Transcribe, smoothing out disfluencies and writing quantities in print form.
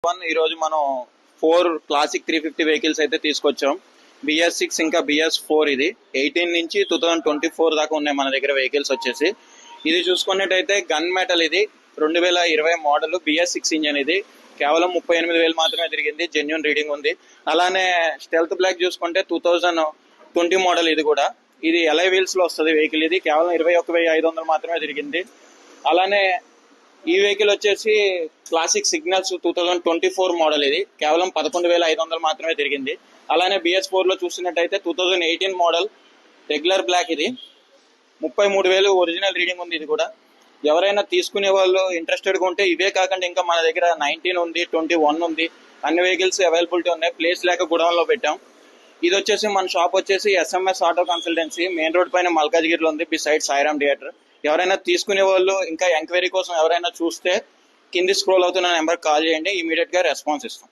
ఈ రోజు మనం 4 క్లాసిక్ 350 వెహికల్స్ అయితే తీసుకొచ్చాం. BS6 ఇంకా BS4 ఇది 18 నుంచి 2024 దాకా ఉన్నాయి మన దగ్గర వెహికల్స్ వచ్చేసి. ఇది చూసుకున్నట్టయితే గన్ మెటల్, ఇది 2020 మోడల్ BS6 ఇంజన్. ఇది కేవలం 38,000 మాత్రమే తిరిగింది, జెన్యున్ రీడింగ్ ఉంది. అలానే స్టెల్త్ బ్లాక్ చూసుకుంటే 2020 మోడల్, ఇది కూడా ఇది ఎలై వీల్స్ లో వస్తుంది వెహికల్. ఇది కేవలం 21,500 మాత్రమే తిరిగింది. అలానే ఈ వెహికల్ వచ్చేసి క్లాసిక్ సిగ్నల్స్ 2024 మోడల్, ఇది కేవలం 11,500 మాత్రమే తిరిగింది. అలానే BS4 లో చూసినట్టయితే 2018 మోడల్ రెగ్యులర్ బ్లాక్, ఇది 33,000 ఒరిజినల్ రీడింగ్ ఉంది. ఇది కూడా ఎవరైనా తీసుకునే వాళ్ళు ఇంట్రెస్టెడ్గా ఉంటే ఇవే కాకుండా ఇంకా మన దగ్గర 19 ఉంది, 21 ఉంది, అన్ని వెహికల్స్ అవైలబిలిటీ ఉన్నాయి. ప్లేస్ లేక గుడౌన్లో పెట్టాం. ఇది వచ్చేసి మన షాప్ వచ్చేసి SMS auto consultancy, main road పైన మల్కాజ్గిరిలో ఉంది, బిసైడ్ సాయిరామ్ థియేటర్. ఎవరైనా తీసుకునే వాళ్ళు ఇంకా ఎంక్వైరీ కోసం ఎవరైనా చూస్తే కింది స్క్రోల్ అవుతున్న నెంబర్ కాల్ చేయండి, ఇమీడియట్ గా రెస్పాన్స్ ఇస్తాం.